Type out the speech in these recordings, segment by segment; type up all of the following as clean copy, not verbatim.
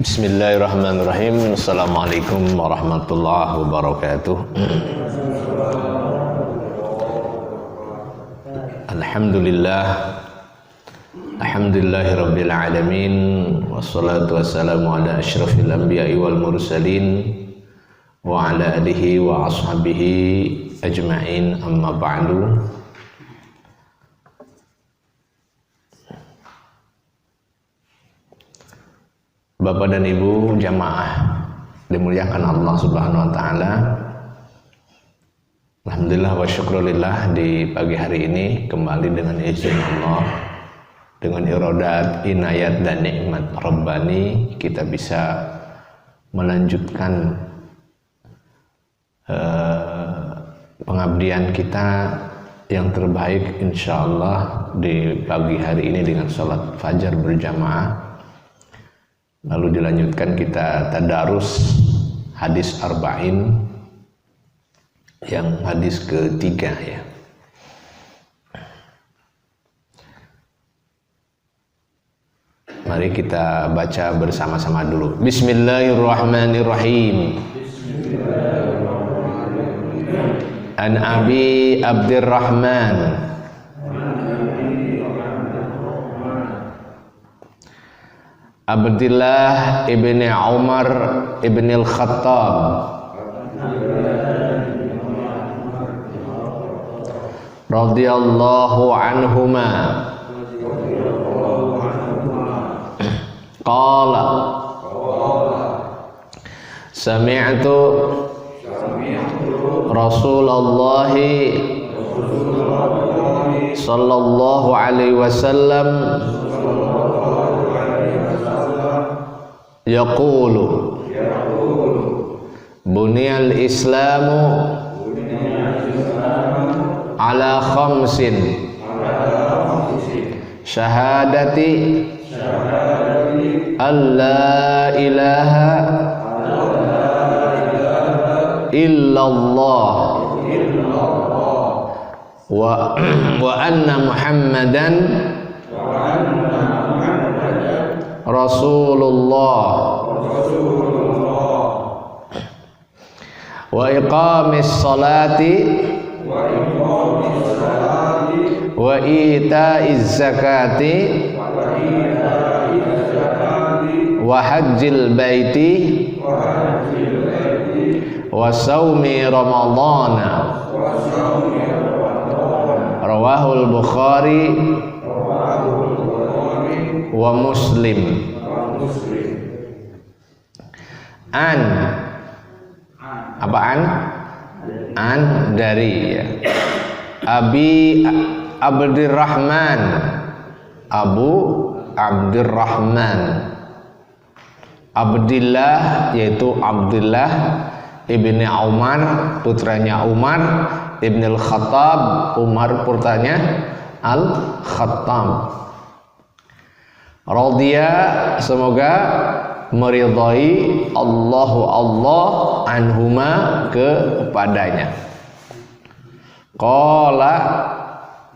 Bismillahirrahmanirrahim. Assalamualaikum warahmatullahi wabarakatuh. Alhamdulillahi rabbil alamin. Wassalatu wassalamu ala asyrafil anbiya'i wal mursalin wa ala alihi wa ashabihi ajma'in, amma ba'du. Bapak dan Ibu jamaah dimuliakan Allah Subhanahu wa taala. Alhamdulillah wa syukrulillah, di pagi hari ini kembali dengan izin Allah, dengan iradat, inayat dan nikmat Rabbani, kita bisa melanjutkan pengabdian kita yang terbaik insyaallah di pagi hari ini dengan salat fajar berjamaah. Lalu dilanjutkan kita tadarus hadis arba'in yang hadis ketiga ya. Mari kita baca bersama-sama dulu. Bismillahirrahmanirrahim. An Abi Abdurrahman Abdullah ibni Umar ibni al-Khattab radhiyallahu anhuma qala sami'tu Rasulullah sallallahu alaihi wasallam yaqulu buniyal islamu ala khamsin syahadati alla ilaha illallah wa anna muhammadan Rasulullah wa iqamis salati wa itaiz zakati wa hajjil baiti wa saumi ramadhana rawahul Bukhari wa Muslim. An apaan? An dari ya. Abi Abdurrahman, Abu Abdurrahman, Abdillah yaitu Abdullah ibni Umar, putranya Umar ibni al-Khattab, Umar putranya al-Khattab. Radhiya, semoga meridhai Allah anhuma kepadanya. Qala,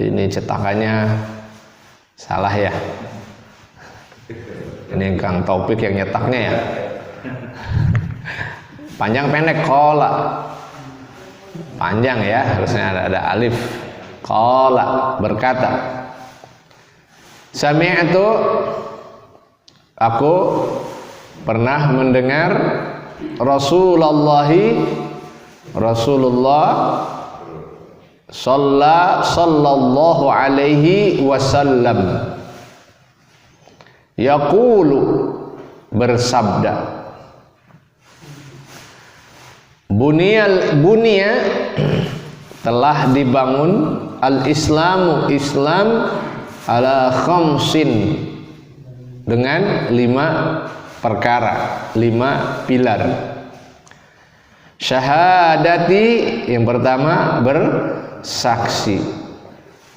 ini cetakannya salah ya. Ini Kang Taufik yang nyetaknya ya. Panjang pendek qala. Panjang ya, harusnya ada alif. Qala, berkata. Sami'tu, aku pernah mendengar Rasulullah sallallahu alaihi wasallam yaqulu, bersabda, bunia telah dibangun al-islamu, Islam ala khamsin, dengan 5 perkara, 5 pilar. Syahadati, yang pertama bersaksi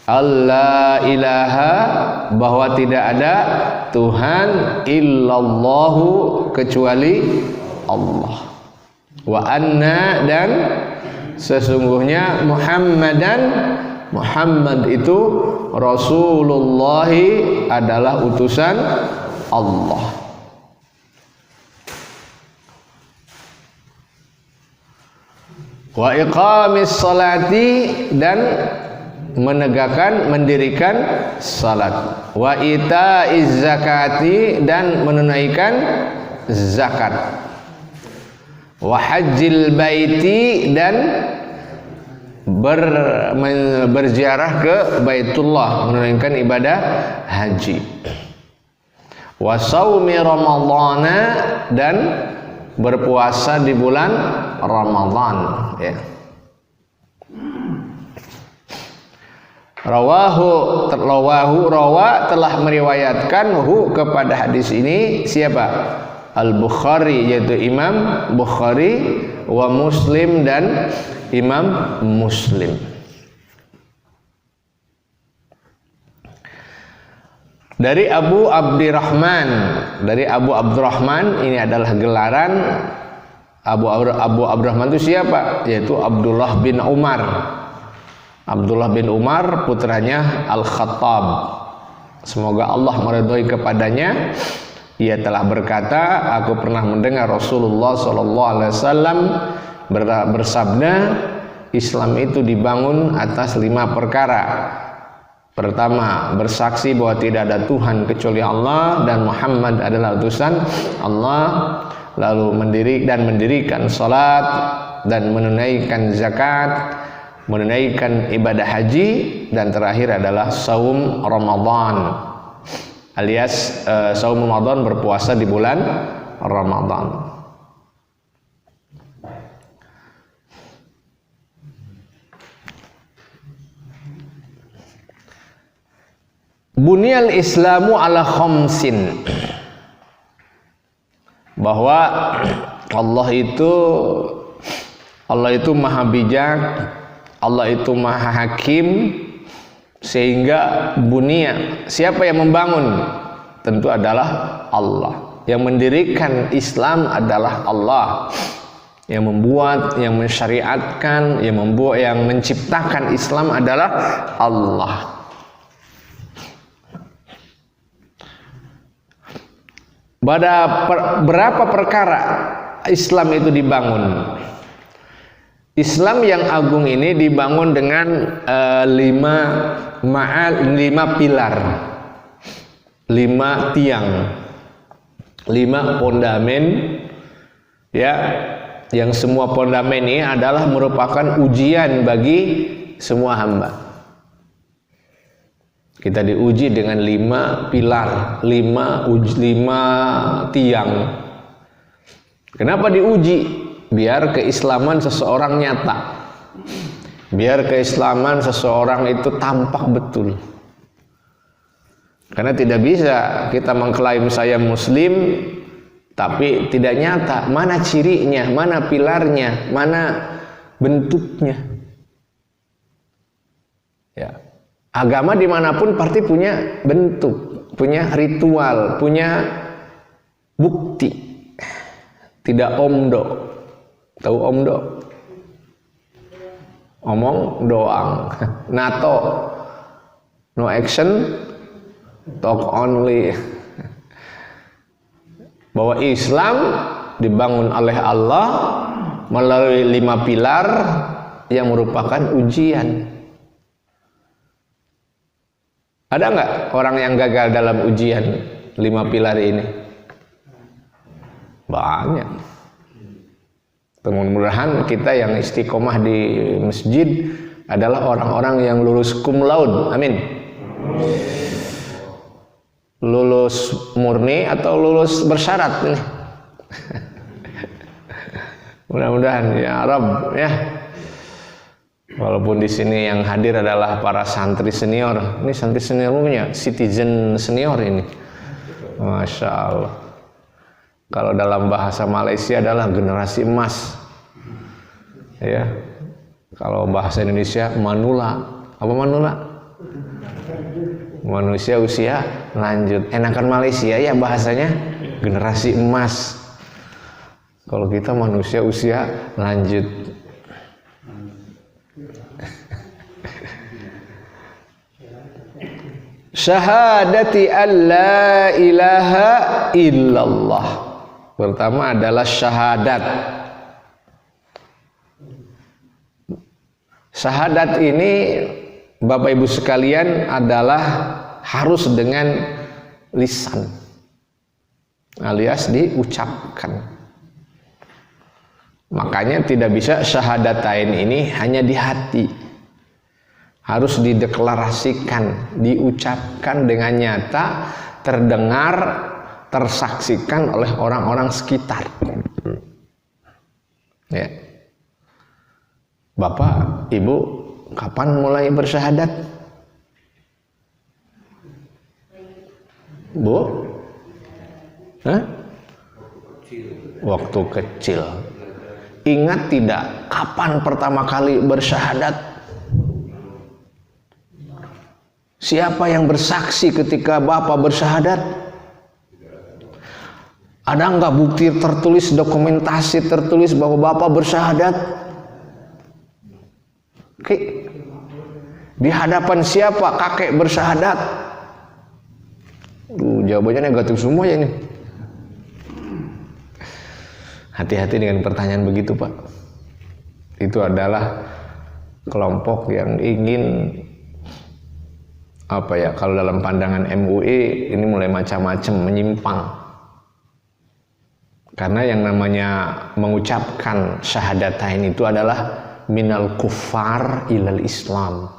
alla ilaha, bahwa tidak ada Tuhan illallahu, kecuali Allah, wa anna, dan sesungguhnya Muhammad itu Rasulullah, adalah utusan Allah. wa iqamis salati, dan menegakkan, mendirikan salat, wa itaiz zakati, dan menunaikan zakat, wa hajjil baiti, dan berziarah ke Baitullah, menunaikan ibadah haji, wa shaumi ramadhana, dan berpuasa di bulan Ramadan, ya. Rawa telah meriwayatkan kepada hadis ini siapa? Al-Bukhari, yaitu Imam Bukhari, wa Muslim, dan Imam Muslim. Dari Abu Abdurrahman, ini adalah gelaran Abu Abdurrahman itu siapa? Yaitu Abdullah bin Umar. Abdullah bin Umar putranya Al-Khattab. Semoga Allah meridhoi kepadanya. Ia telah berkata, aku pernah mendengar Rasulullah SAW bersabda, Islam itu dibangun atas 5 perkara. Pertama, bersaksi bahwa tidak ada Tuhan kecuali Allah dan Muhammad adalah utusan Allah, lalu mendirikan salat dan menunaikan zakat, menunaikan ibadah haji, dan terakhir adalah saum Ramadan, alias saum Ramadan, berpuasa di bulan Ramadan. Bunyal Islamu ala khamsin, bahwa Allah itu maha bijak, Allah itu maha hakim, sehingga bunia, siapa yang membangun? Tentu adalah Allah. Yang mendirikan Islam adalah Allah. Yang membuat, yang mensyariatkan, yang menciptakan Islam adalah Allah. Pada berapa perkara Islam itu dibangun? Islam yang agung ini dibangun dengan 5 pilar, 5 tiang, 5 fondamen, ya, yang semua fondamen ini adalah merupakan ujian bagi semua hamba. Kita diuji dengan 5 pilar, 5 tiang. Kenapa diuji? Biar keislaman seseorang nyata, biar keislaman seseorang itu tampak betul. Karena tidak bisa kita mengklaim saya muslim tapi tidak nyata. Mana cirinya, mana pilarnya, mana bentuknya, ya. Agama dimanapun pasti punya bentuk, punya ritual, punya bukti. Tidak omdo. Tahu omdo? Omong doang. NATO, no action, talk only. Bahwa Islam dibangun oleh Allah melalui 5 pilar yang merupakan ujian. Ada nggak orang yang gagal dalam ujian 5 pilar ini? Banyak. Mudah-mudahan kita yang istiqomah di masjid adalah orang-orang yang lulus cum laude. Amin. Lulus murni atau lulus bersyarat ini. Mudah-mudahan ya Rabb, ya. Walaupun di sini yang hadir adalah para santri senior. Ini santri senior punya citizen senior ini. Masya Allah. Kalau dalam bahasa Malaysia adalah generasi emas. Ya. Kalau bahasa Indonesia manula. Apa manula? Manusia usia lanjut. Enakan Malaysia ya bahasanya generasi emas. Kalau kita manusia usia lanjut. Syahadati an la ilaha illallah. Pertama adalah syahadat. Syahadat ini Bapak Ibu sekalian adalah harus dengan lisan, alias diucapkan. Makanya tidak bisa syahadatain ini hanya di hati, harus dideklarasikan, diucapkan dengan nyata, terdengar, tersaksikan oleh orang-orang sekitar. Ya. Bapak, Ibu, kapan mulai bersyahadat? Bu? Hah? Waktu kecil. Ingat tidak kapan pertama kali bersyahadat? Siapa yang bersaksi ketika Bapak bersyahadat? Ada enggak bukti tertulis, dokumentasi tertulis bahwa Bapak bersyahadat? Oke. Di hadapan siapa kakek bersyahadat? Jawabannya negatif semua ya ini. Hati-hati dengan pertanyaan begitu, Pak. Itu adalah kelompok yang ingin kalau dalam pandangan MUI ini mulai macam-macam, menyimpang. Karena yang namanya mengucapkan syahadatain itu adalah minal kufar ilal Islam.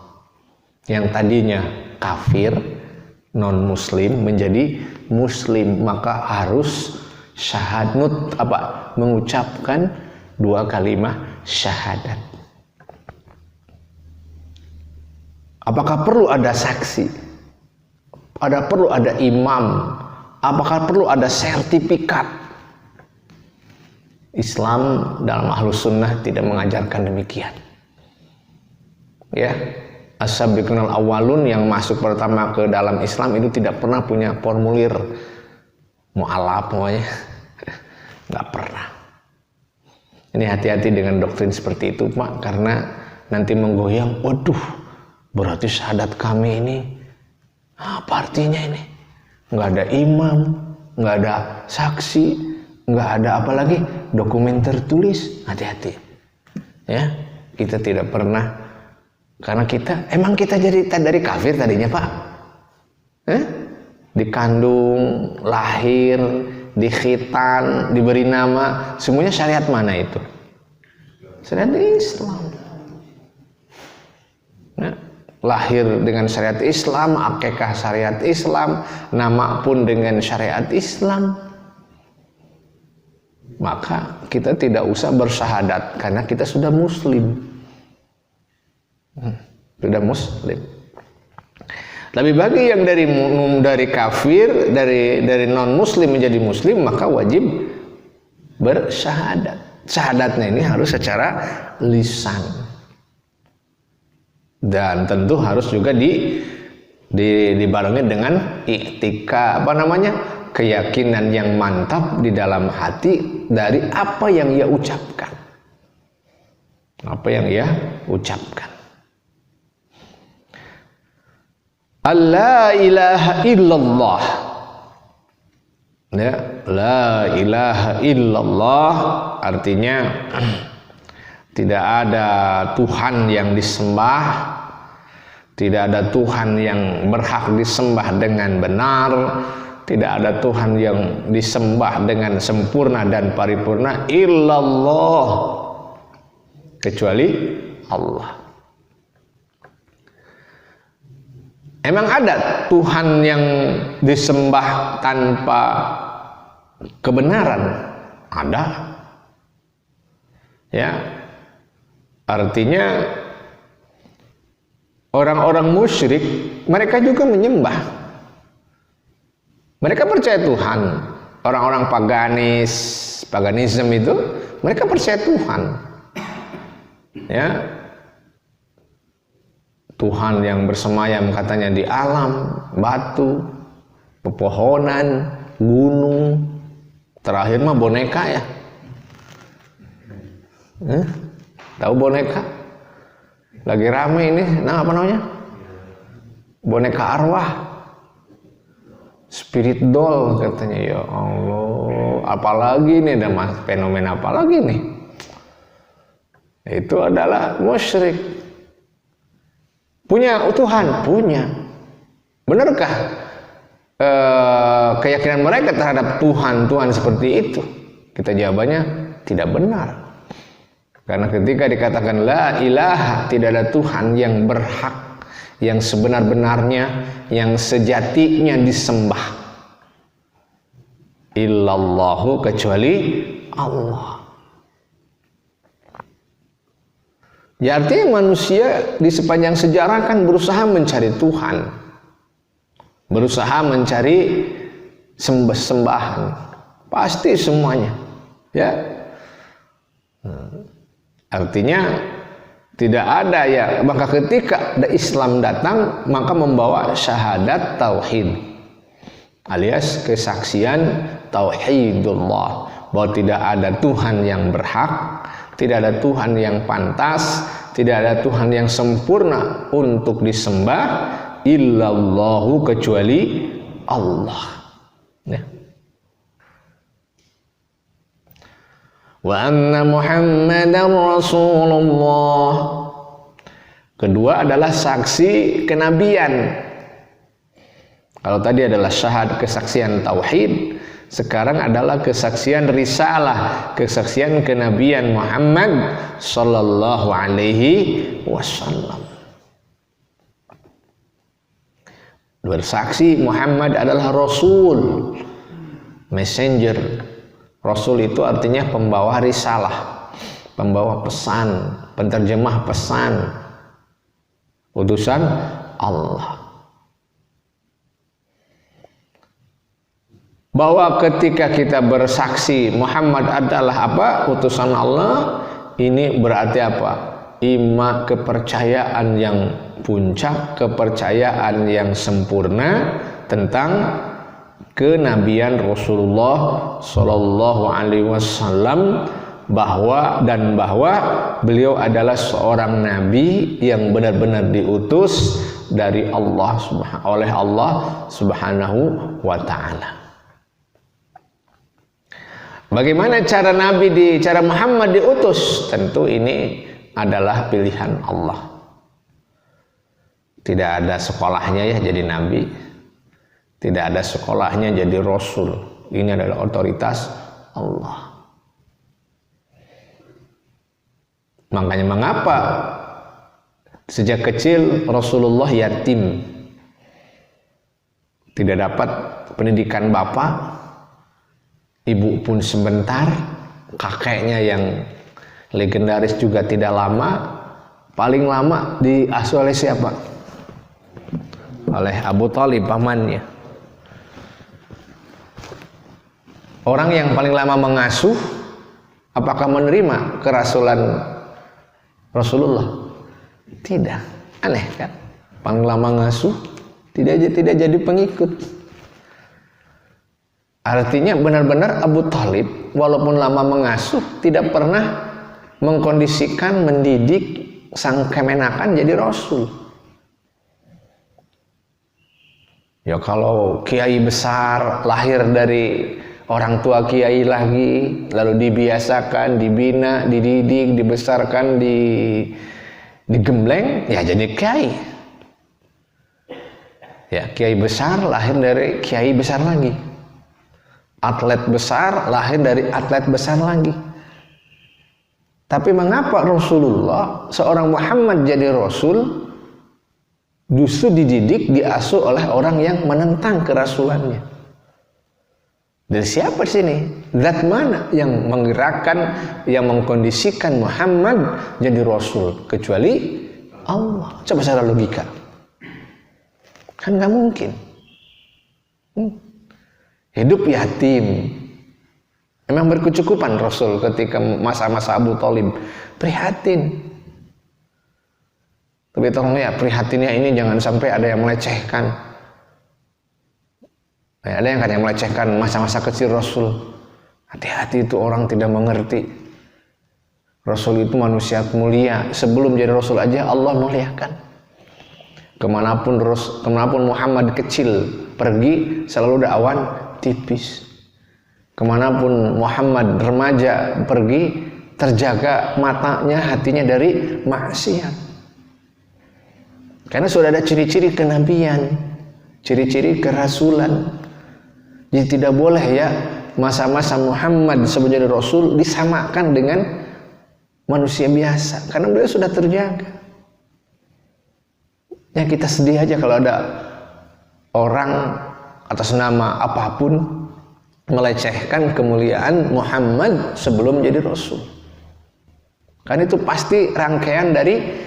Yang tadinya kafir, non muslim menjadi muslim, maka harus mengucapkan 2 kalimat syahadat. Apakah perlu ada saksi? Perlu ada imam? Apakah perlu ada sertifikat? Islam dalam Ahlus Sunnah tidak mengajarkan demikian. Ya, as-sabiqunal awwalun yang masuk pertama ke dalam Islam itu tidak pernah punya formulir mu'alaf pokoknya. Nggak pernah. Ini hati-hati dengan doktrin seperti itu, Pak, karena nanti menggoyang. Waduh, berarti syahadat kami ini apa artinya ini? Nggak ada imam, nggak ada saksi, nggak ada apa lagi dokumen tertulis. Hati-hati ya, kita tidak pernah, karena emang kita jadi dari kafir tadinya, Pak. Dikandung, lahir, dikhitan, diberi nama, semuanya syariat mana itu? Syariat Islam. Nah, lahir dengan syariat Islam, akikah syariat Islam, nama pun dengan syariat Islam. Maka kita tidak usah bersyahadat karena kita sudah muslim. Sudah muslim. Tapi bagi yang dari kafir, dari non muslim menjadi muslim, maka wajib bersyahadat. Syahadatnya ini harus secara lisan. Dan tentu harus juga dibarengi dengan iktika, keyakinan yang mantap di dalam hati dari apa yang ia ucapkan. Apa yang ia ucapkan. La ilaha illallah. Ya, la ilaha illallah artinya tidak ada Tuhan yang disembah, tidak ada Tuhan yang berhak disembah dengan benar, tidak ada Tuhan yang disembah dengan sempurna dan paripurna illallah, kecuali Allah. Emang ada Tuhan yang disembah tanpa kebenaran? Ada. Ya. Artinya orang-orang musyrik mereka juga menyembah. Mereka percaya Tuhan. Orang-orang paganisme itu mereka percaya Tuhan. Ya. Tuhan yang bersemayam katanya di alam, batu, pepohonan, gunung, terakhir mah boneka ya. Tahu boneka? Lagi rame ini, apa namanya? Boneka arwah, spirit doll katanya. Ya Allah, apalagi nih, ada fenomena apa lagi nih? Itu adalah musyrik. Punya Tuhan? Punya. Benarkah keyakinan mereka terhadap Tuhan seperti itu? Kita jawabannya tidak benar. Karena ketika dikatakan la ilaha, tidak ada Tuhan yang berhak, yang sebenar-benarnya, yang sejatinya disembah, illallahu, kecuali Allah. Ya, artinya manusia di sepanjang sejarah kan berusaha mencari Tuhan, berusaha mencari sembahan, pasti semuanya, ya. Artinya tidak ada ya, maka ketika Islam datang maka membawa syahadat tauhid, alias kesaksian tauhidullah, bahwa tidak ada Tuhan yang berhak, tidak ada Tuhan yang pantas, tidak ada Tuhan yang sempurna untuk disembah, illallahu, kecuali Allah. Ya. Wa anna Muhammadar Rasulullah. Kedua adalah saksi kenabian. Kalau tadi adalah syahad, kesaksian tauhid, sekarang adalah kesaksian risalah, kesaksian kenabian Muhammad sallallahu alaihi wasallam. Bersaksi Muhammad adalah Rasul, messenger. Rasul itu artinya pembawa risalah, pembawa pesan, penterjemah pesan, utusan Allah. Bahwa ketika kita bersaksi Muhammad adalah apa? Utusan Allah, ini berarti apa? Ima kepercayaan yang puncak, kepercayaan yang sempurna tentang kenabian Rasulullah Shallallahu Alaihi Wasallam, bahwa beliau adalah seorang nabi yang benar-benar diutus dari Allah oleh Allah Subhanahu wa Ta'ala. Bagaimana cara cara Muhammad diutus? Tentu ini adalah pilihan Allah. Tidak ada sekolahnya ya jadi nabi. Tidak ada sekolahnya jadi Rasul. Ini adalah otoritas Allah. Makanya mengapa sejak kecil Rasulullah yatim, tidak dapat pendidikan bapak, ibu pun sebentar, kakeknya yang legendaris juga tidak lama, paling lama diasuh oleh siapa? Oleh Abu Thalib, pamannya. Orang yang paling lama mengasuh, apakah menerima kerasulan Rasulullah? Tidak. Aneh kan? Paling lama ngasuh, tidak jadi pengikut. Artinya benar-benar Abu Thalib walaupun lama mengasuh tidak pernah mengkondisikan, mendidik sang kemenakan jadi Rasul. Ya kalau kiai besar lahir dari orang tua kiai lagi, lalu dibiasakan, dibina, dididik, dibesarkan, digembleng, ya jadi kiai. Ya, kiai besar lahir dari kiai besar lagi. Atlet besar lahir dari atlet besar lagi. Tapi mengapa Rasulullah, seorang Muhammad jadi Rasul, justru dididik, diasuh oleh orang yang menentang kerasulannya? Dari siapa di sini? Zat mana yang menggerakkan, yang mengkondisikan Muhammad jadi Rasul? Kecuali Allah. Coba secara logika. Kan nggak mungkin. Hidup yatim. Memang berkecukupan Rasul ketika masa-masa Abu Thalib. Prihatin. Tapi tolong ya, prihatinnya ini jangan sampai ada yang melecehkan. Ada yang kadang melecehkan masa-masa kecil Rasul. Hati-hati, itu orang tidak mengerti. Rasul itu manusia mulia. Sebelum jadi Rasul aja Allah muliakan. Kemanapun Muhammad kecil pergi, selalu ada awan tipis. Kemanapun Muhammad remaja pergi, terjaga matanya, hatinya dari maksiat. Karena sudah ada ciri-ciri kenabian, ciri-ciri kerasulan. Jadi tidak boleh ya masa-masa Muhammad sebagai Rasul disamakan dengan manusia biasa, karena beliau sudah terjaga. Ya kita sedih aja kalau ada orang atas nama apapun melecehkan kemuliaan Muhammad sebelum jadi Rasul. Kan itu pasti rangkaian dari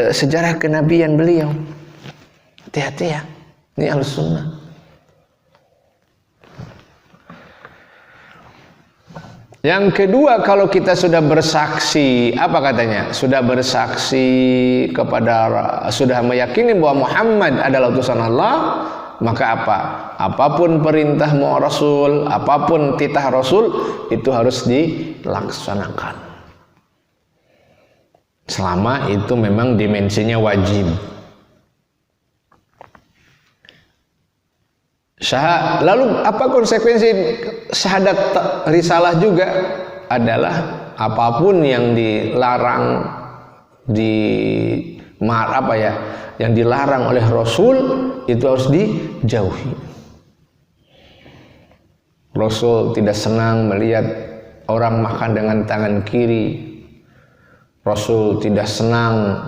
sejarah kenabian beliau. Hati-hati ya, ini Ahlussunnah. Yang kedua, kalau kita sudah bersaksi, apa katanya? Sudah bersaksi sudah meyakini bahwa Muhammad adalah utusan Allah, maka apa? Apapun perintah mau Rasul, apapun titah Rasul, itu harus dilaksanakan. Selama itu memang dimensinya wajib. Lalu apa konsekuensi syahadat risalah juga? Adalah apapun yang dilarang yang dilarang oleh Rasul itu harus dijauhi. Rasul tidak senang melihat orang makan dengan tangan kiri. Rasul tidak senang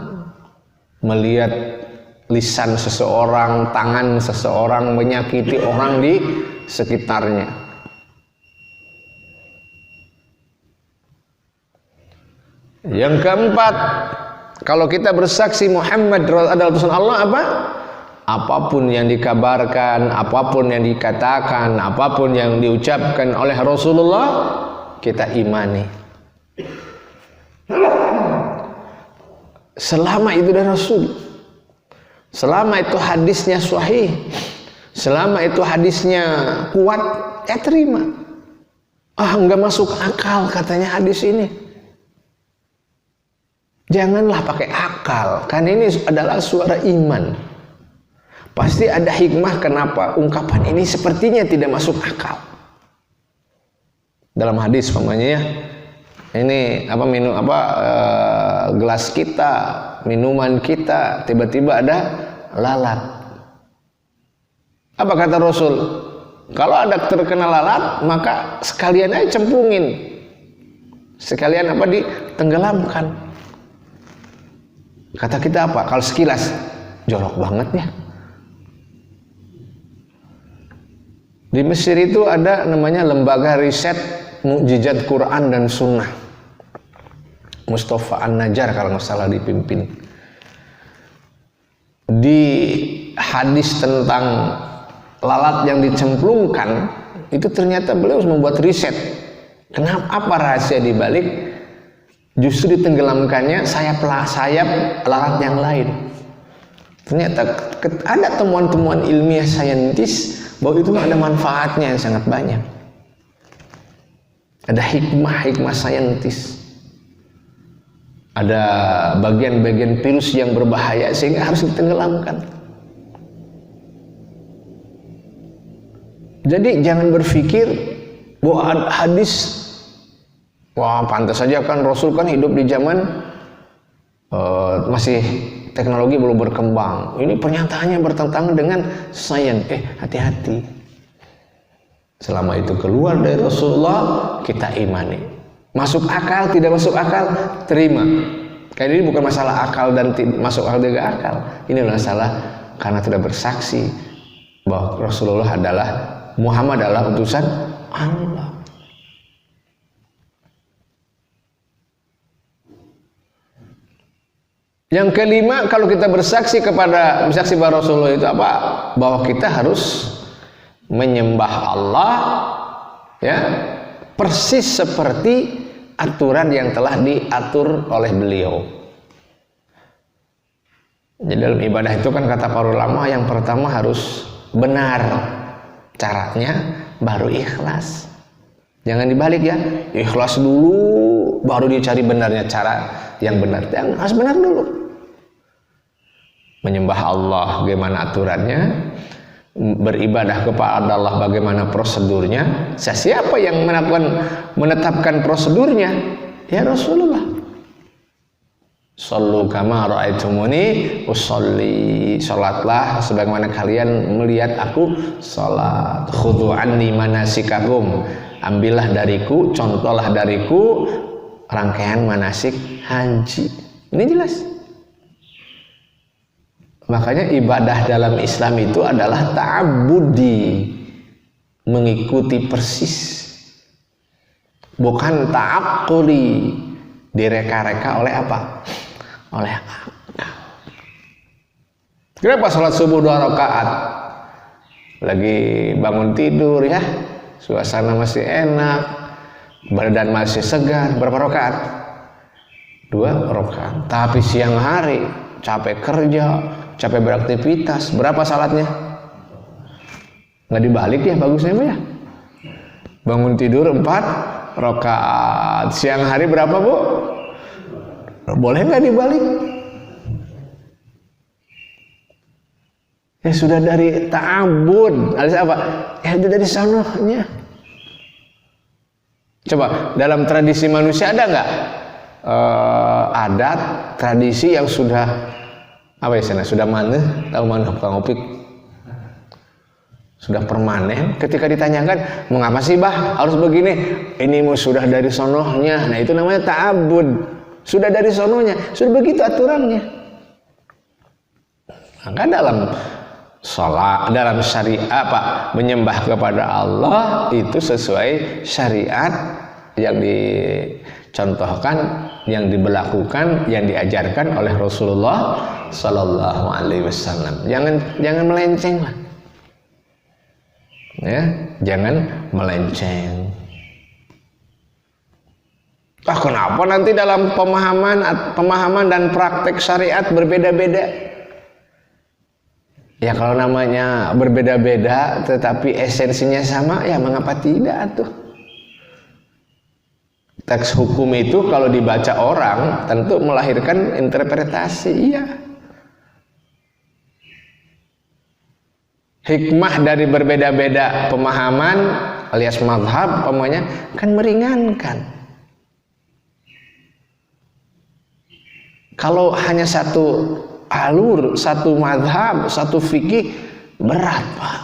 melihat lisan seseorang, tangan seseorang menyakiti orang di sekitarnya. Yang keempat, kalau kita bersaksi Muhammad adalah utusan Allah, apa? Apapun yang dikabarkan, apapun yang dikatakan, apapun yang diucapkan oleh Rasulullah, kita imani. Selama itu dari Rasul, selama itu hadisnya sahih, selama itu hadisnya kuat, ya terima. Enggak masuk akal katanya hadis ini. Janganlah pakai akal, karena ini adalah suara iman. Pasti ada hikmah kenapa ungkapan ini sepertinya tidak masuk akal. Dalam hadis pamannya, ini gelas kita, minuman kita, tiba-tiba ada lalat. Apa kata Rasul? Kalau ada terkena lalat, maka sekalian aja cemplungin, sekalian ditenggelamkan. Kata kita apa? Kalau sekilas jorok banget ya. Di Mesir itu ada namanya lembaga riset mukjizat Quran dan Sunnah. Mustafa An-Najjar kalau nggak salah dipimpin. Di hadis tentang lalat yang dicemplungkan itu ternyata beliau membuat riset. Kenapa, apa rahasia dibalik justru ditenggelamkannya sayap lalat yang lain? Ternyata ada temuan-temuan ilmiah saintis bahwa itu ada manfaatnya yang sangat banyak. Ada hikmah saintis. Ada bagian-bagian virus yang berbahaya sehingga harus ditenggelamkan. Jadi jangan berpikir bahwa hadis, wah pantas saja kan Rasul kan hidup di zaman masih teknologi belum berkembang. Ini pernyataannya bertentangan dengan sains. Hati-hati. Selama itu keluar dari Rasulullah, kita imani. Masuk akal, tidak masuk akal, terima. Karena ini bukan masalah akal dan masuk akal tidak akal. Ini masalah karena tidak bersaksi bahwa Rasulullah Muhammad adalah utusan Allah. Yang kelima, kalau kita bersaksi bahwa Rasulullah itu apa? Bahwa kita harus menyembah Allah ya persis seperti aturan yang telah diatur oleh beliau. Jadi dalam ibadah itu kan kata para ulama yang pertama harus benar caranya, baru ikhlas. Jangan dibalik ya, ikhlas dulu baru dicari benarnya cara yang benar. Yang harus benar dulu. Menyembah Allah bagaimana aturannya, beribadah kepada Allah bagaimana prosedurnya. Siapa yang menetapkan prosedurnya? Ya Rasulullah. Shallu kama ra'aitumuni usolli, salatlah sebagaimana kalian melihat aku salat. Khudhu anni manasikakum, ambillah dariku, contohlah dariku rangkaian manasik haji. Ini jelas. Makanya ibadah dalam Islam itu adalah ta'abbudi, mengikuti persis, bukan ta'aqquli, direka-reka oleh apa? Oleh akal. Kenapa sholat subuh 2 rakaat? Lagi bangun tidur ya, suasana masih enak, badan masih segar. Berapa rakaat? 2 rakaat. Tapi siang hari capek kerja, capek beraktivitas, berapa salatnya? Nggak dibalik ya, bagusnya ya. Bangun tidur 4 rakaat. Siang hari berapa, Bu? Boleh nggak dibalik? Ya sudah dari ta'abud. Alias apa? Ya sudah dari sanohnya. Coba dalam tradisi manusia ada nggak adat tradisi yang sudah apa ya sana? Sudah maneh, tahu maneh Kang Opik? Sudah permanen. Ketika ditanyakan, mengapa sih bah harus begini? Ini sudah dari sonohnya. Nah itu namanya ta'abud. Sudah dari sonohnya, sudah begitu aturannya. Maka dalam sholat, dalam syariat apa? Menyembah kepada Allah itu sesuai syariat yang dicontohkan, yang diberlakukan, yang diajarkan oleh Rasulullah Sallallahu Alaihi Wasallam. Jangan melenceng lah. Ya, jangan melenceng. Kenapa nanti dalam pemahaman dan praktek syariat berbeda-beda? Ya kalau namanya berbeda-beda tetapi esensinya sama, ya mengapa tidak tuh? Teks hukum itu kalau dibaca orang tentu melahirkan interpretasi, iya. Hikmah dari berbeda-beda pemahaman alias mazhab pokoknya kan meringankan. Kalau hanya satu alur, satu mazhab, satu fikih berat, Pak.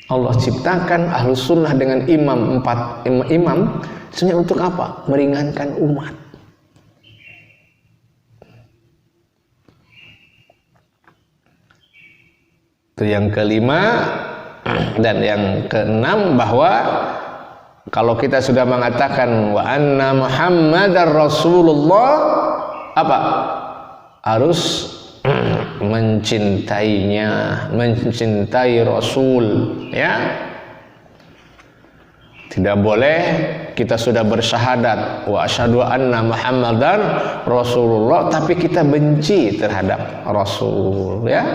Allah ciptakan ahlus sunnah dengan empat imam sebenarnya untuk apa? Meringankan umat. Itu yang kelima. Dan yang keenam, bahwa kalau kita sudah mengatakan wa anna Muhammadar Rasulullah, apa? Harus mencintainya, mencintai Rasul, ya. Tidak boleh kita sudah bersyahadat wa asyhadu anna Muhammadar Rasulullah tapi kita benci terhadap Rasul, ya.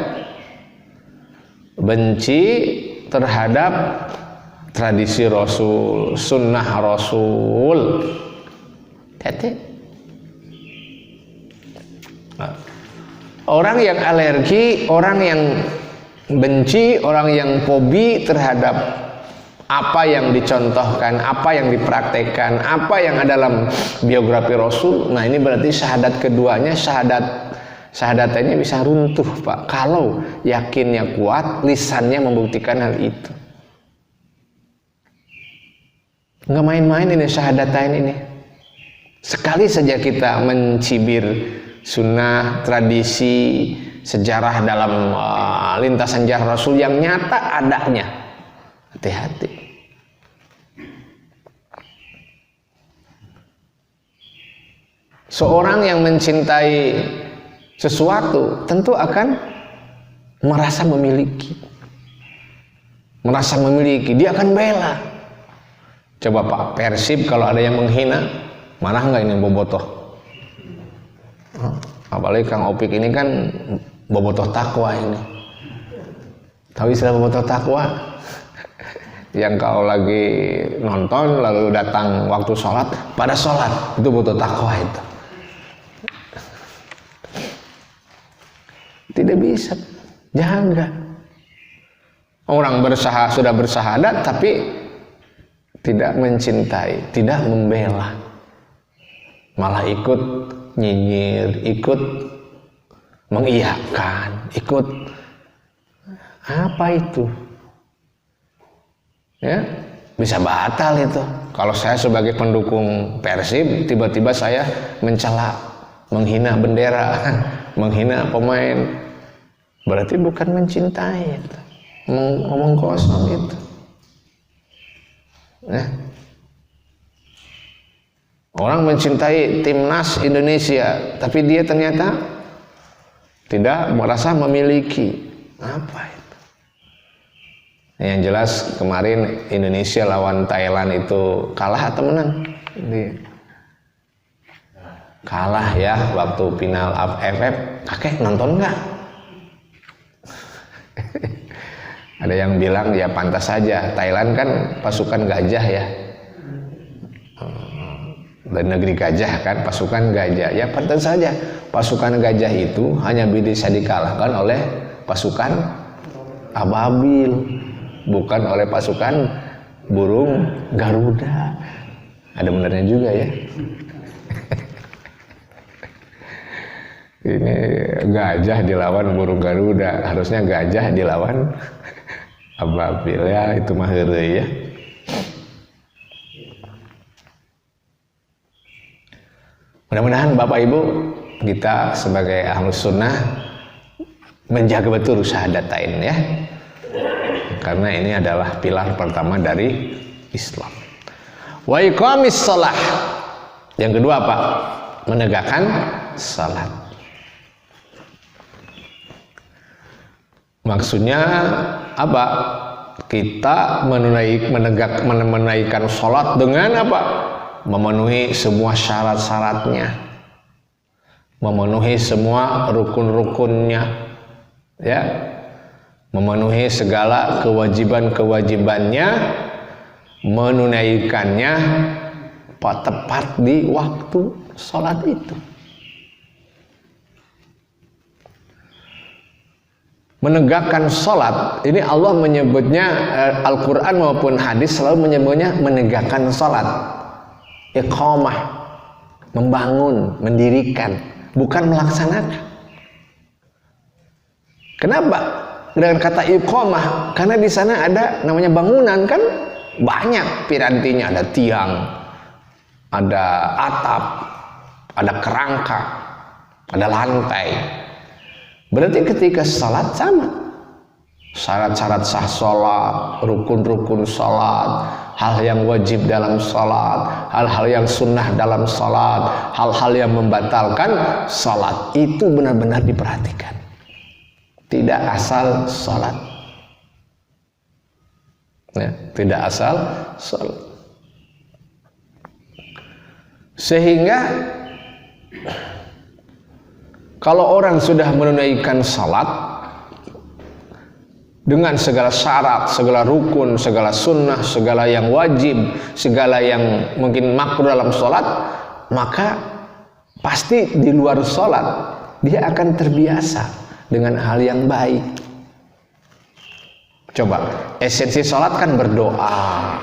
Benci terhadap tradisi Rasul, sunnah Rasul. Orang yang alergi, orang yang benci, orang yang fobi terhadap apa yang dicontohkan, apa yang dipraktekkan, apa yang ada dalam biografi Rasul, nah ini berarti syahadat keduanya, syahadatnya bisa runtuh, Pak. Kalau yakinnya kuat, lisannya membuktikan hal itu. Nggak main-main ini syahadatain ini. Sekali saja kita mencibir sunnah, tradisi, sejarah dalam lintasan sejarah Rasul yang nyata adanya, hati-hati. Seorang yang mencintai sesuatu tentu akan merasa memiliki, dia akan bela. Coba Pak Persib kalau ada yang menghina, marah nggak ini bobotoh? Apalagi Kang Opik ini kan bobotoh takwa ini. Tahu istilah bobotoh takwa? Yang kalau lagi nonton lalu datang waktu sholat, pada sholat itu bobotoh takwa itu. Tidak bisa, jaga. Orang sudah bersahadat tapi tidak mencintai, tidak membela. malah ikut nyinyir, ikut mengiyakan, ikut apa itu? Ya, bisa batal itu. Kalau saya sebagai pendukung Persib, tiba-tiba saya mencela, menghina bendera, menghina pemain, berarti bukan mencintai itu, ngomong kosong itu. Ya. Orang mencintai timnas Indonesia, tapi dia ternyata tidak merasa memiliki apa itu. Yang jelas kemarin Indonesia lawan Thailand itu kalah atau menang? Kalah ya waktu final AFF. Kakek nonton nggak? Ada yang bilang ya pantas saja, Thailand kan pasukan gajah ya, dari negeri gajah kan, pasukan gajah ya, pantas saja pasukan gajah itu hanya bisa dikalahkan oleh pasukan ababil, bukan oleh pasukan burung Garuda. Ada benarnya juga ya. Ini gajah dilawan burung Garuda, harusnya gajah dilawan ababil ya, itu mah heureuy ya. Mudah-mudahan Bapak Ibu kita sebagai ahlus sunnah menjaga betul syahadatain ya, karena ini adalah pilar pertama dari Islam. Wa iqamis shalah, yang kedua apa? Menegakkan salat. Maksudnya apa? Kita menunaikan sholat dengan apa? Memenuhi semua syarat-syaratnya, memenuhi semua rukun-rukunnya, ya, memenuhi segala kewajiban-kewajibannya, menunaikannya tepat di waktu sholat itu. Menegakkan sholat ini Allah menyebutnya, Al-Quran maupun hadis selalu menyebutnya menegakkan sholat, iqamah, membangun, mendirikan, bukan melaksanakan. Kenapa dengan kata iqamah? Karena di sana ada namanya bangunan kan, banyak pirantinya, ada tiang, ada atap, ada kerangka, ada lantai. Berarti ketika salat sama, syarat-syarat sah salat, rukun-rukun salat, hal yang wajib dalam salat, hal-hal yang sunnah dalam salat, hal-hal yang membatalkan salat itu benar-benar diperhatikan. Tidak asal salat, ya, tidak asal salat. Sehingga kalau orang sudah menunaikan salat dengan segala syarat, segala rukun, segala sunnah, segala yang wajib, segala yang mungkin makruh dalam salat, maka pasti di luar salat dia akan terbiasa dengan hal yang baik. Coba, esensi salat kan berdoa.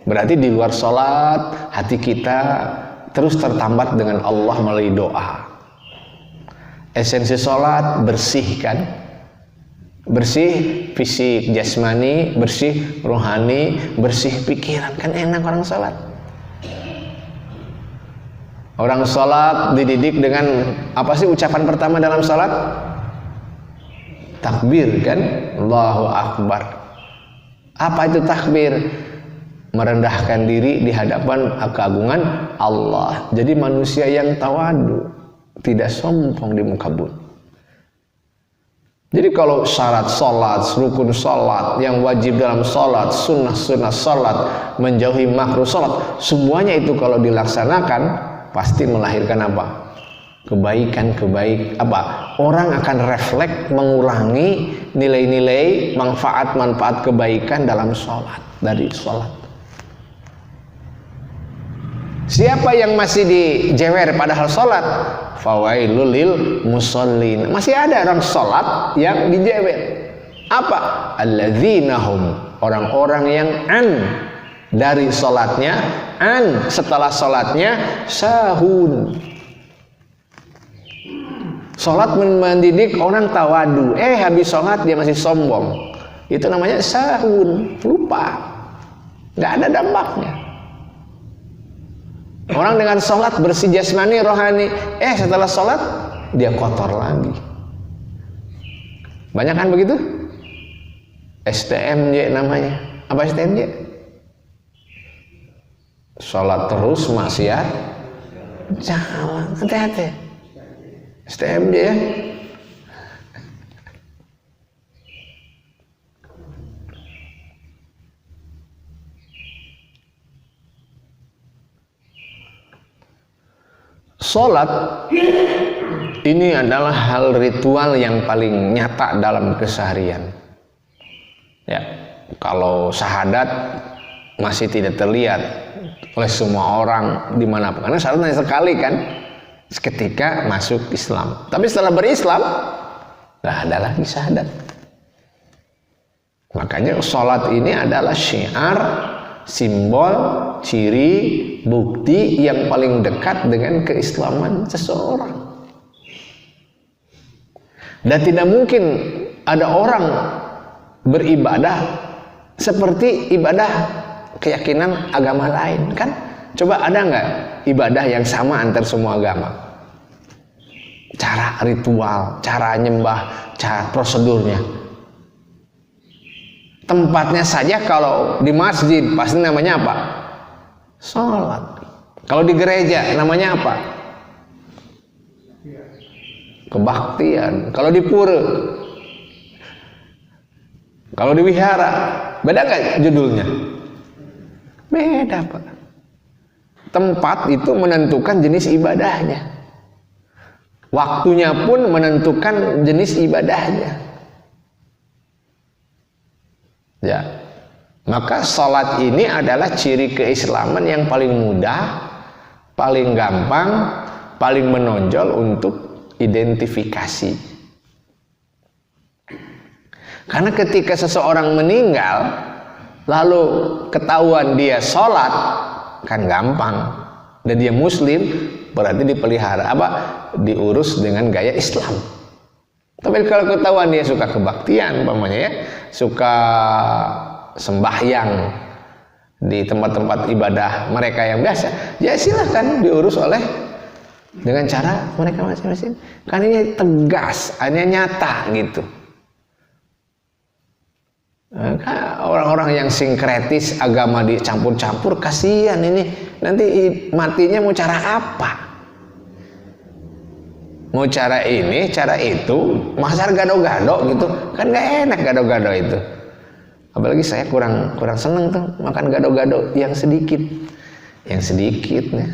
Berarti di luar salat hati kita terus tertambat dengan Allah melalui doa. Esensi sholat bersih kan, bersih fisik jasmani, bersih rohani, bersih pikiran, kan enak orang sholat. Orang sholat dididik dengan apa sih ucapan pertama dalam sholat? Takbir kan, Allahu Akbar. Apa itu takbir? Merendahkan diri di hadapan keagungan Allah. Jadi manusia yang tawadu, tidak sombong di muka bumi. Jadi kalau syarat sholat, rukun sholat, yang wajib dalam sholat, sunnah-sunnah sholat, menjauhi makruh sholat, semuanya itu kalau dilaksanakan pasti melahirkan apa? Kebaikan-kebaikan apa? Orang akan refleks mengurangi nilai-nilai manfaat-manfaat kebaikan dalam sholat, dari sholat. Siapa yang masih dijewer padahal sholat, fawailul lil musallin, masih ada orang sholat yang dijewer. Apa? Alladzina hum, orang-orang yang dari sholatnya, setelah sholatnya sahun. Sholat mendidik orang tawadu, habis sholat dia masih sombong, itu namanya sahun, lupa, nggak ada dampaknya. Orang dengan sholat bersih jasmani rohani, setelah sholat dia kotor lagi. Banyak kan begitu? STMJ namanya. Apa STMJ? Sholat terus maksiat jangan, hati-hati. STMJ ya. Sholat ini adalah hal ritual yang paling nyata dalam keseharian. Ya, kalau syahadat masih tidak terlihat oleh semua orang dimanapun, karena syahadat hanya sekali kan, ketika masuk Islam. Tapi setelah berislam nggak ada lagi syahadat. Makanya sholat ini adalah syiar, simbol, ciri, bukti yang paling dekat dengan keislaman seseorang. Dan tidak mungkin ada orang beribadah seperti ibadah keyakinan agama lain, kan? Coba ada nggak ibadah yang sama antar semua agama? Cara ritual, cara nyembah, cara prosedurnya. Tempatnya saja kalau di masjid pasti namanya apa? Sholat. Kalau di gereja namanya apa? Kebaktian. Kalau di pura, kalau di wihara, beda nggak judulnya? Beda, Pak. Tempat itu menentukan jenis ibadahnya. Waktunya pun menentukan jenis ibadahnya. Ya. Maka sholat ini adalah ciri keislaman yang paling mudah, paling gampang, paling menonjol untuk identifikasi. Karena ketika seseorang meninggal lalu ketahuan dia sholat, kan gampang, dan dia muslim, berarti dipelihara diurus dengan gaya Islam. Tapi kalau ketahuan dia suka kebaktian umpamanya ya, suka sembahyang di tempat-tempat ibadah mereka yang biasa, ya silahkan diurus oleh dengan cara mereka masing-masing. Kan ini tegas, hanya nyata gitu. Orang-orang yang sinkretis agama dicampur-campur, kasihan ini, nanti matinya mau cara apa? Mau cara ini, cara itu, masa gado-gado gitu, kan gak enak gado-gado itu. Apalagi saya kurang seneng tuh makan gado-gado yang sedikit, ya.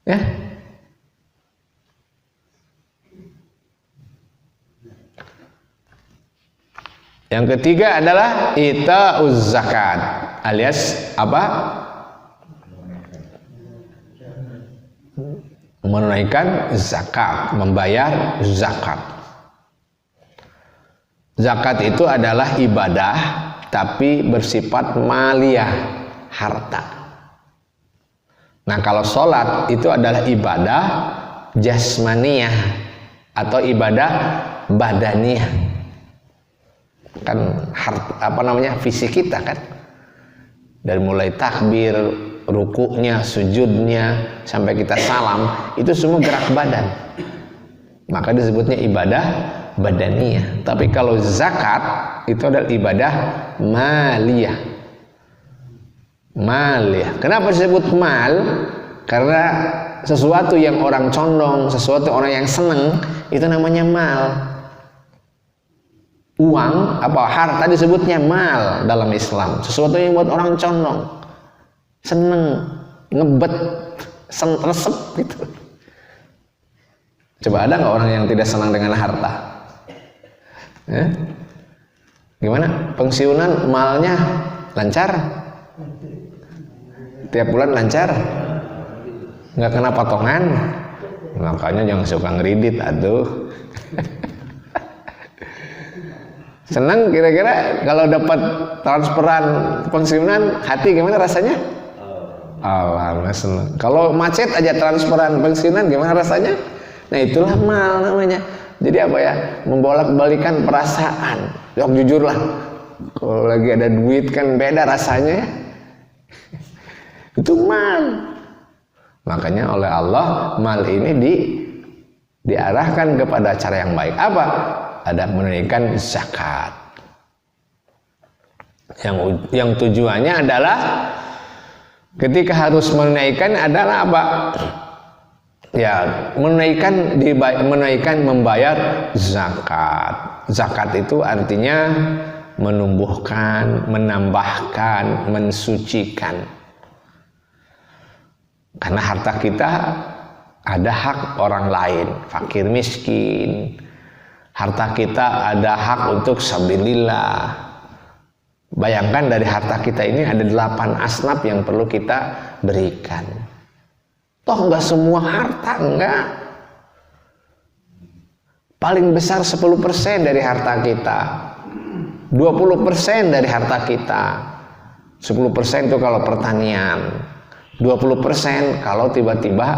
Ya. Yang ketiga adalah ita'uz zakat, alias apa? Menunaikan zakat, membayar zakat. Zakat itu adalah ibadah tapi bersifat maliyah, harta. Nah, kalau sholat itu adalah ibadah jasmaniyah atau ibadah badaniyah. Kan fisik kita kan. Dari mulai takbir, rukuknya, sujudnya, sampai kita salam, itu semua gerak badan. Maka disebutnya ibadah badaniyah. Tapi kalau zakat itu adalah ibadah maliyah. Kenapa disebut mal? Karena sesuatu yang orang condong, sesuatu orang yang seneng, itu namanya mal. Uang, harta disebutnya mal dalam Islam. Sesuatu yang buat orang condong, seneng, ngebet, resep gitu. Coba ada nggak orang yang tidak senang dengan harta? Ya? Gimana? Pensiunan malnya lancar? Tiap bulan lancar? Nggak kena potongan? Makanya jangan suka ngeridit, aduh. Senang kira-kira kalau dapat transferan pensiunan, hati gimana rasanya? Alhamdulillah senang. Kalau macet aja transferan pensiunan gimana rasanya? Nah itulah mal namanya. Jadi apa ya? Membolak-balikan perasaan. Ya jujur lah, kalau lagi ada duit kan beda rasanya ya. Itu mal. Makanya oleh Allah mal ini diarahkan kepada cara yang baik. Apa? Ada menunaikan zakat. Yang tujuannya adalah ketika harus menunaikan adalah apa? Ya, menunaikan membayar zakat. Zakat itu artinya menumbuhkan, menambahkan, mensucikan. Karena harta kita ada hak orang lain, fakir miskin. Harta kita ada hak untuk sabilillah. Bayangkan dari harta kita ini ada 8 asnaf yang perlu kita berikan. Toh enggak semua harta, enggak. Paling besar 10% dari harta kita. 20% dari harta kita. 10% itu kalau pertanian. 20% kalau tiba-tiba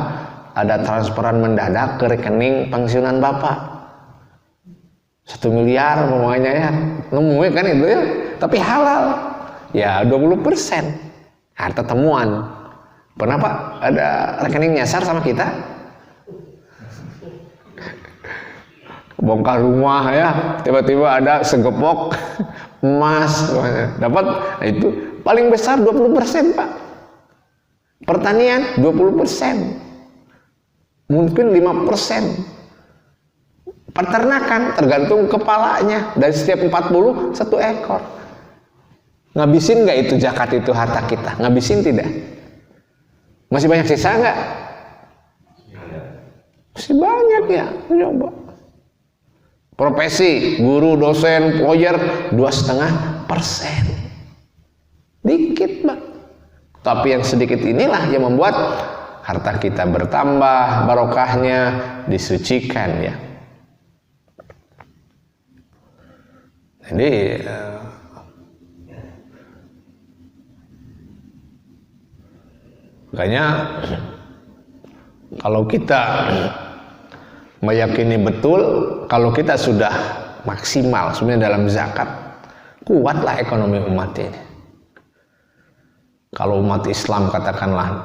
ada transferan mendadak ke rekening pensiunan Bapak. 1 miliar semuanya ya, nemuin kan itu ya, tapi halal ya 20% harta temuan. Pernah Pak ada rekening nyasar sama kita? Bongkar rumah ya, tiba-tiba ada segepok emas dapat, nah itu paling besar 20% Pak. Pertanian 20%, mungkin 5%. Peternakan tergantung kepalanya, dari setiap 40 1 ekor. Ngabisin nggak itu zakat itu harta kita? Ngabisin tidak? Masih banyak sisa nggak? Masih banyak ya. Coba. Profesi guru, dosen, lawyer 2,5%. Dikit Pak. Tapi yang sedikit inilah yang membuat harta kita bertambah, barokahnya disucikan ya. Jadi makanya kalau kita meyakini betul kalau kita sudah maksimal sebenarnya dalam zakat, kuatlah ekonomi umat ini. Kalau umat Islam katakanlah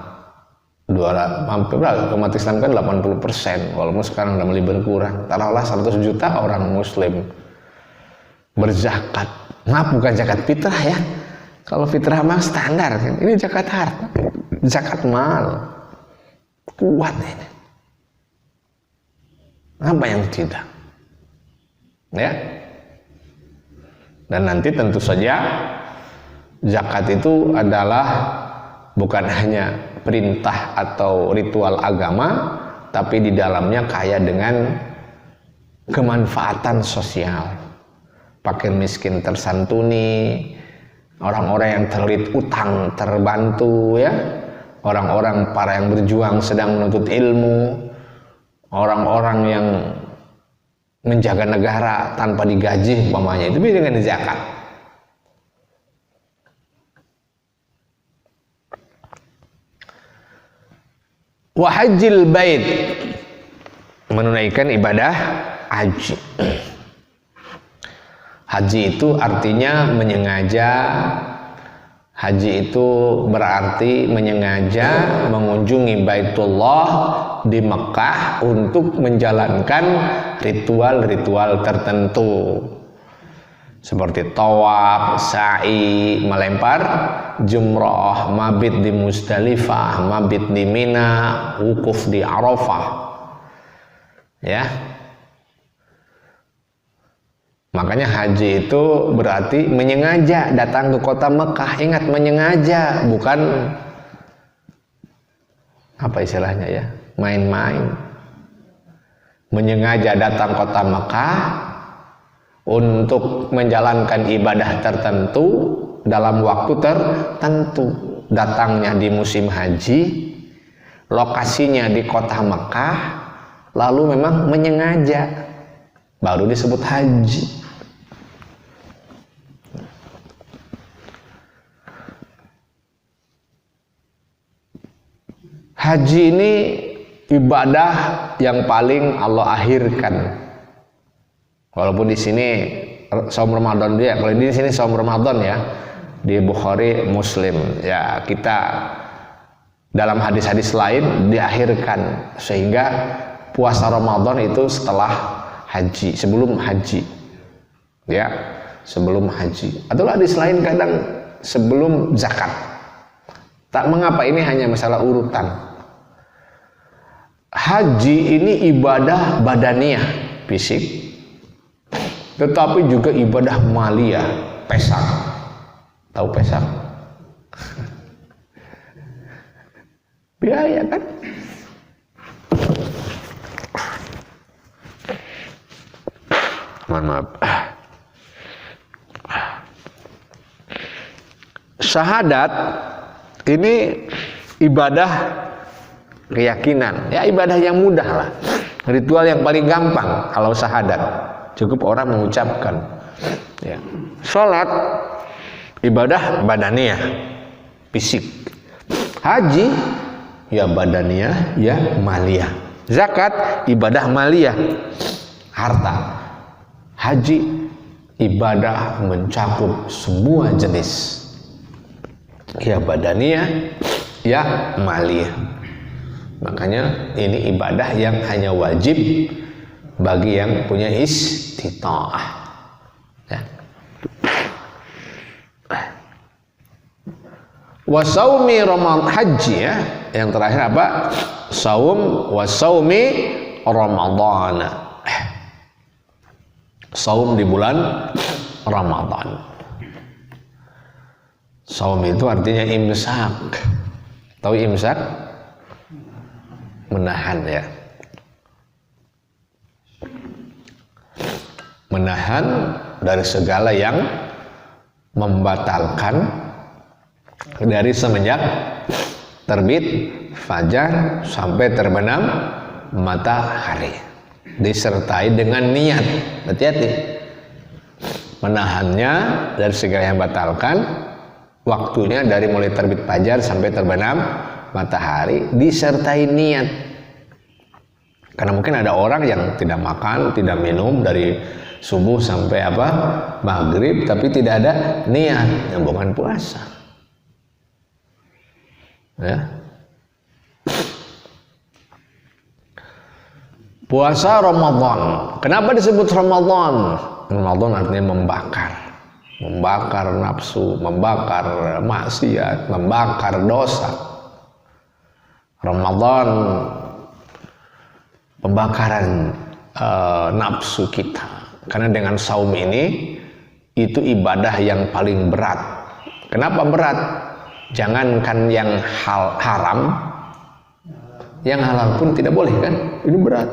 umat Islam kan 80%, walaupun sekarang udah mulai berkurang. Taruhlah 100 juta orang muslim berzakat. Maaf, bukan zakat fitrah ya. Kalau fitrah mah standar kan. Ini zakat harta, zakat mal. Kuat ini. Apa yang tidak? Ya. Dan nanti tentu saja zakat itu adalah bukan hanya perintah atau ritual agama, tapi di dalamnya kaya dengan kemanfaatan sosial. Fakir miskin tersantuni, orang-orang yang terlilit utang terbantu ya, orang-orang para yang berjuang sedang menuntut ilmu, orang-orang yang menjaga negara tanpa digaji umpamanya, itu dengan zakat. Wa hajjil bait, menunaikan ibadah haji. Haji itu artinya menyengaja. Haji itu berarti menyengaja mengunjungi Baitullah di Mekah untuk menjalankan ritual-ritual tertentu seperti tawaf, sa'i, melempar jumrah, mabit di Musdalifah, mabit di Mina, wukuf di Arafah. Ya. Makanya haji itu berarti menyengaja datang ke kota Mekah. Ingat, menyengaja, bukan apa istilahnya ya, main-main. Menyengaja datang kota Mekah untuk menjalankan ibadah tertentu dalam waktu tertentu. Datangnya di musim haji, lokasinya di kota Mekah, lalu memang menyengaja, baru disebut haji. Haji ini ibadah yang paling Allah akhirkan. Walaupun di sini saum Ramadan dia, kalau di sini saum Ramadan ya, di Bukhari Muslim ya, kita dalam hadis-hadis lain diakhirkan, sehingga puasa Ramadan itu setelah haji, sebelum haji ya, sebelum haji, atau hadis lain kadang sebelum zakat. Tak mengapa, ini hanya masalah urutan. Haji ini ibadah badaniyah, fisik, tetapi juga ibadah maliyah, pesak. Tahu pesak? Biaya kan? Mohon maaf. Syahadat ini ibadah keyakinan, ya ibadah yang mudah lah, ritual yang paling gampang. Kalau syahadat cukup orang mengucapkan ya. Sholat ibadah badaniyah, fisik. Haji ya badaniyah ya maliyah. Zakat ibadah maliyah, harta. Haji ibadah mencakup semua jenis, ya badaniyah ya maliyah. Makanya ini ibadah yang hanya wajib bagi yang punya istita'ah ya. Wa saumi Ramadan, haji ya. Yang terakhir apa? Saum wa saumi Ramadan. Saum di bulan Ramadan. Saum itu artinya imsak. Tahu imsak? Menahan ya. Menahan dari segala yang membatalkan, dari semenjak terbit fajar sampai terbenam matahari, disertai dengan niat. Hati-hati. Menahannya dari segala yang membatalkan, waktunya dari mulai terbit fajar sampai terbenam matahari, disertai niat. Karena mungkin ada orang yang tidak makan, tidak minum dari subuh sampai maghrib, tapi tidak ada niat, yang bukan puasa ya. Puasa Ramadan, kenapa disebut Ramadan? Ramadan artinya membakar nafsu, membakar maksiat, membakar dosa. Ramadan pembakaran nafsu kita, karena dengan saum ini itu ibadah yang paling berat. Kenapa berat? Jangankan yang haram, yang halal pun tidak boleh kan? Ini berat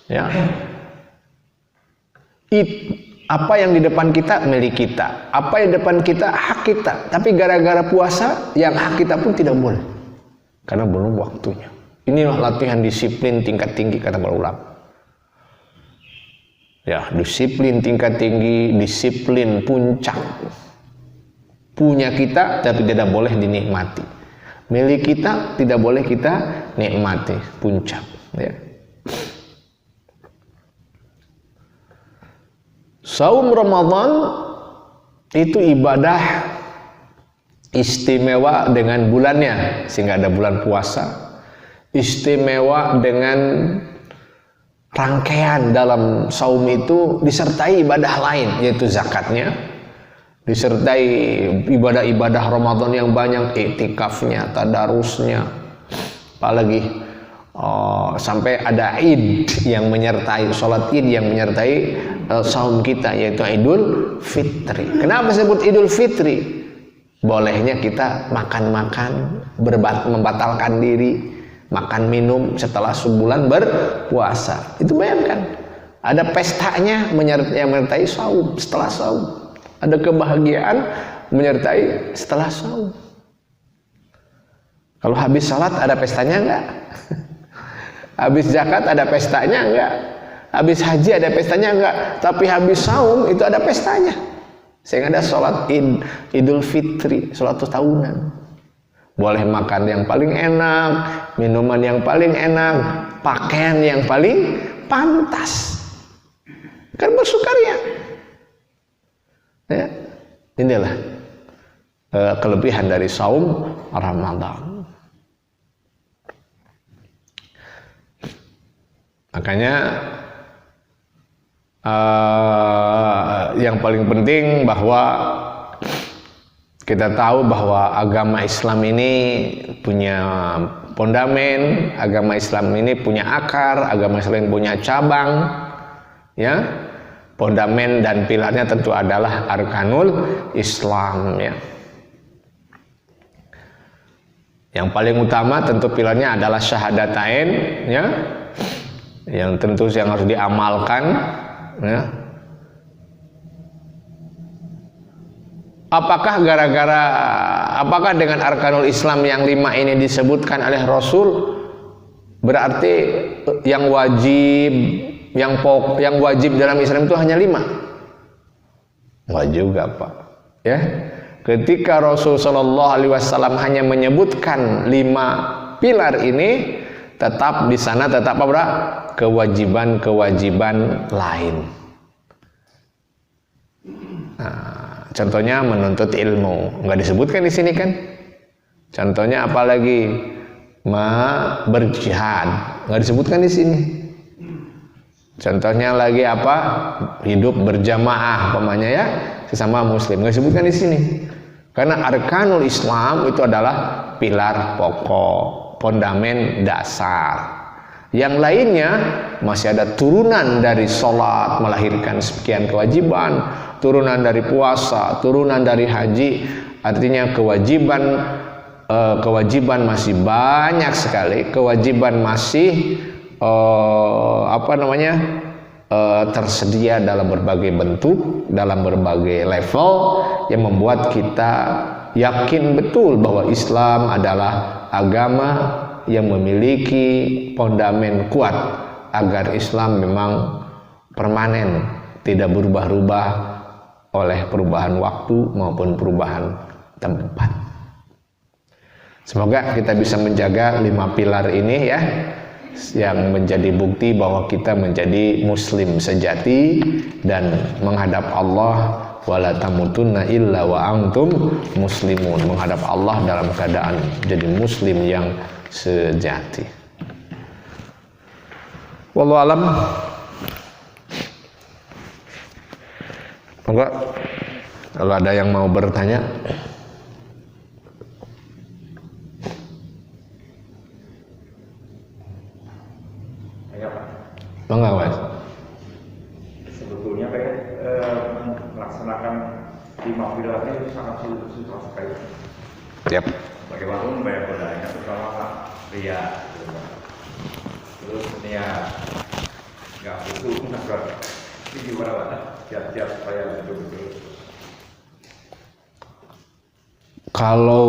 ya. Apa yang di depan kita milik kita, apa yang di depan kita hak kita, tapi gara-gara puasa yang hak kita pun tidak boleh karena belum waktunya. Inilah latihan disiplin tingkat tinggi, kata para ulama ya. Disiplin tingkat tinggi, disiplin puncak, punya kita tapi tidak boleh dinikmati, milik kita tidak boleh kita nikmati, puncak ya. Saum Ramadan itu ibadah istimewa dengan bulannya, sehingga ada bulan puasa. Istimewa dengan rangkaian dalam saum itu disertai ibadah lain, yaitu zakatnya, disertai ibadah-ibadah Ramadan yang banyak, iktikafnya, tadarusnya, apalagi sampai ada Id yang menyertai, sholat Id yang menyertai saum kita, yaitu Idul Fitri. Kenapa disebut Idul Fitri? Bolehnya kita makan-makan, membatalkan diri, makan minum setelah sebulan berpuasa. Itu bayangkan, ada pestanya yang menyertai saum, setelah saum. Ada kebahagiaan menyertai setelah saum. Kalau habis salat ada pestanya enggak? Habis zakat ada pestanya enggak? Habis haji ada pestanya enggak? Tapi habis saum itu ada pestanya. Sehingga ada sholat Idul Fitri, sholat tahunan. Boleh makan yang paling enak, minuman yang paling enak, pakaian yang paling pantas. Kan bersukaria. Ya, inilah kelebihan dari saum Ramadan. Makanya yang paling penting bahwa kita tahu bahwa agama Islam ini punya fondamen, agama Islam ini punya akar, agama Islam punya cabang, ya. Fondamen dan pilarnya tentu adalah arkanul Islam, ya. Yang paling utama tentu pilarnya adalah syahadatain, ya. Yang tentu yang harus diamalkan, ya. Apakah dengan arkanul Islam yang 5 ini disebutkan oleh Rasul berarti yang wajib dalam Islam itu hanya 5? Enggak juga, Pak. Ya. Ketika Rasul sallallahu alaihi wasallam hanya menyebutkan 5 pilar ini, tetap di sana tetap apa? Kewajiban-kewajiban lain. Nah, contohnya menuntut ilmu, nggak disebutkan di sini kan? Contohnya apalagi berjihad, nggak disebutkan di sini. Contohnya lagi apa? Hidup berjamaah, pemanya ya, sesama muslim, nggak disebutkan di sini. Karena arkanul Islam itu adalah pilar pokok, fondamen dasar. Yang lainnya masih ada turunan dari sholat melahirkan sekian kewajiban, turunan dari puasa, turunan dari haji. Artinya kewajiban masih banyak sekali, kewajiban masih tersedia dalam berbagai bentuk, dalam berbagai level, yang membuat kita yakin betul bahwa Islam adalah agama yang memiliki fondamen kuat agar Islam memang permanen, tidak berubah-ubah oleh perubahan waktu maupun perubahan tempat. Semoga kita bisa menjaga 5 pilar ini, ya, yang menjadi bukti bahwa kita menjadi muslim sejati dan menghadap Allah, wala tamutunna illa wa antum muslimun, menghadap Allah dalam keadaan jadi muslim yang sejati. Wallahu alam. Enggak, kalau ada yang mau bertanya. Ya, Pak. Enggak, Mas. Sebetulnya melaksanakan 5 pilar ini sangat susah sekali. Yap. Bagaimana membayar kodanya, terutama Pak Ria, terus niat, nggak butuh nggak. Ini gimana Pak? Siap-siap supaya betul-betul. Kalau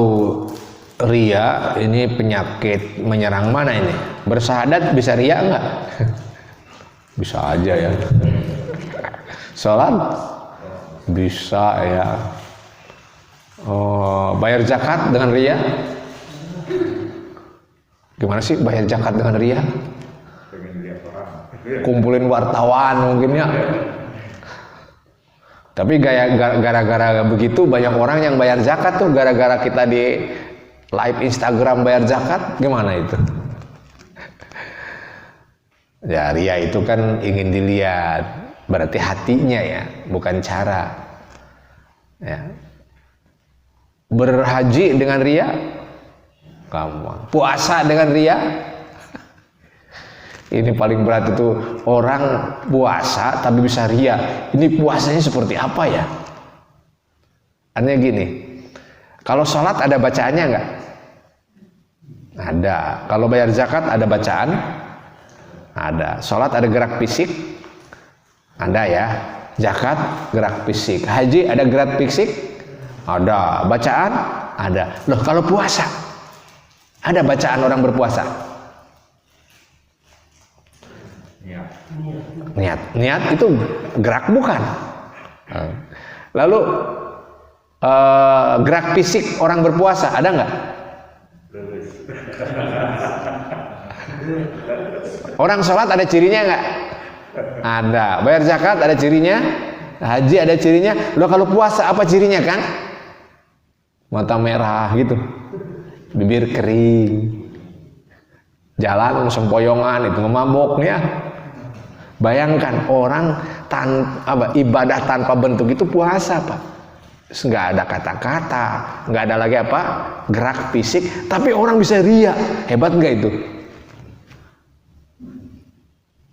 ria ini penyakit menyerang mana ini? Bersahadat bisa ria enggak? Bisa aja ya. Sholat bisa ya. Bayar zakat dengan ria? Gimana sih bayar zakat dengan ria? Kumpulin wartawan mungkin ya. Tapi gara-gara begitu banyak orang yang bayar zakat tuh, gara-gara kita di live Instagram bayar zakat, gimana itu? Ya, ria itu kan ingin dilihat, berarti hatinya ya, bukan cara. Ya. Berhaji dengan ria, kamu. Puasa dengan ria, ini paling berat itu, orang puasa tapi bisa ria. Ini puasanya seperti apa ya? Artinya gini, kalau sholat ada bacaannya enggak? Ada. Kalau bayar zakat ada bacaan? Ada. Sholat ada gerak fisik? Ada ya. Zakat gerak fisik. Haji ada gerak fisik? Ada. Bacaan? Ada. Loh, kalau puasa ada bacaan orang berpuasa? Niat itu gerak bukan? Lalu gerak fisik orang berpuasa ada nggak? Orang sholat ada cirinya nggak? Ada. Bayar zakat ada cirinya? Haji ada cirinya? Lo kalau puasa apa cirinya kan? Mata merah gitu, bibir kering, jalan sempoyongan, itu mabok ya. Bayangkan orang ibadah tanpa bentuk itu puasa, Pak. Nggak ada kata-kata, nggak ada lagi apa gerak fisik, tapi orang bisa ria. Hebat nggak itu?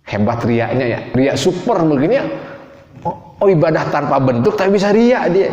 Hebat riaknya ya, ria super begini ya. Oh, ibadah tanpa bentuk tapi bisa ria dia.